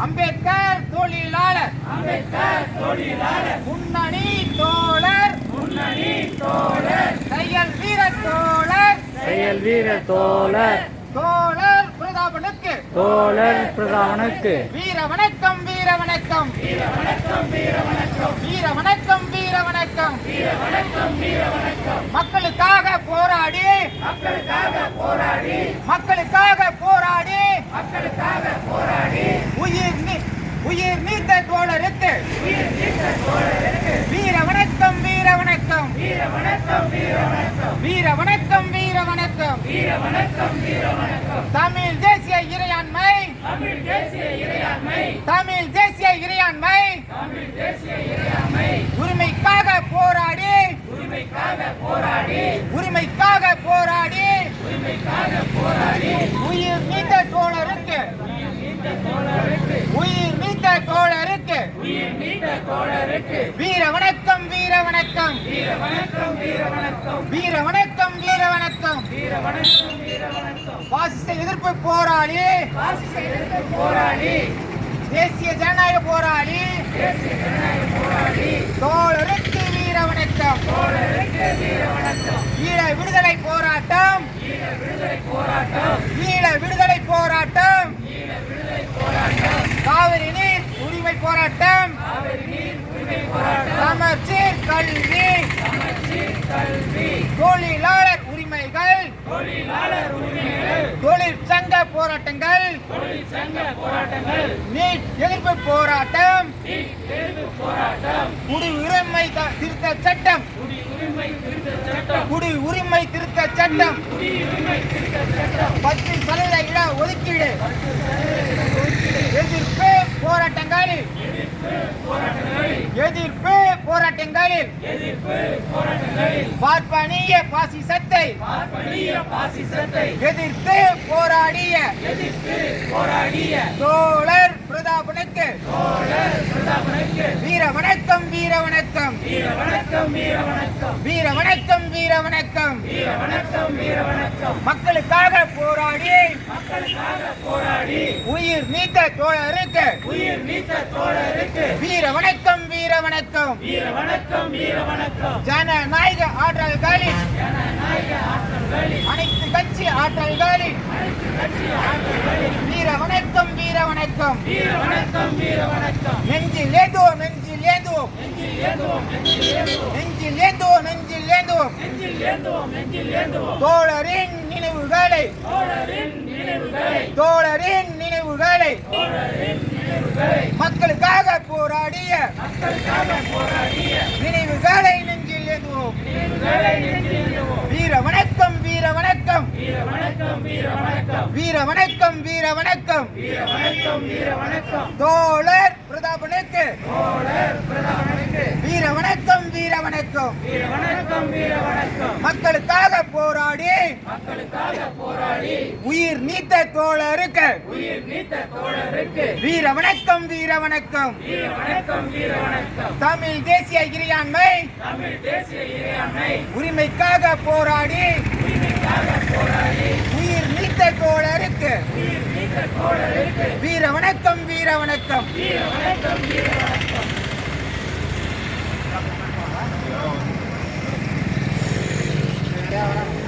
அம்பேத்கர் தொழிலாளர் முன்னணி தோழர் செயல் வீர தோழர் பிரதாபனுக்கு வீர வணக்கம் மக்களுக்காக போராடி உயிர் நீத்த தோழருக்கு வீர வணக்கம் தமிழ் தேசிய இறையாண்மை உரிமைக்காக போராடி உயிர் நீத்த தோழருக்கு வீர வணக்கம் பாசிச எதிர்ப்பு போராளி தேசிய ஜனநாயக போராளி தோழருக்கு வீர வணக்கம் ஈழ விடுதலை போராட்டம் காவிரி நீர் உரிமை போராட்டம் சமச்சீர் கல்வி தொழிலாளர் உரிமைகள் தொழிற்சங்க போராட்டங்கள் நீட் எதிர்ப்பு போராட்டம் குடியுரிமை திருத்த சட்டம் 10% இட ஒதுக்கீடு எதிர்ப்பு போராட்டங்களில் பார்ப்பனிய பாசிசத்தை எதிர்த்து போராடிய தோழர் பிரதாபனுக்கு வீர வணக்கம் மக்களுக்காக போராடி உயிர் நீத்த தோழருக்கு வீர வணக்கம் ஜனநாயக ஆற்றல்களில் அனைத்து கட்சி ஆற்றல்களில் வீர வணக்கம் நெஞ்சில் ஏந்துவோம் தோழரின் நினைவுகளை மக்களுக்காக போராடிய நினைவுகளை நெஞ்சில் ஏந்துவோம் வீர வணக்கம் தோழர் பிரதாபனுக்கு வீர வணக்கம் மக்களுக்காக போராடி உயிர் நீத்த தோழருக்கு வீர வணக்கம் தமிழ் தேசிய இறையாண்மை உரிமைக்காக போராடி உயிர் நீத்த தோழருக்கு வீர வணக்கம் Yeah.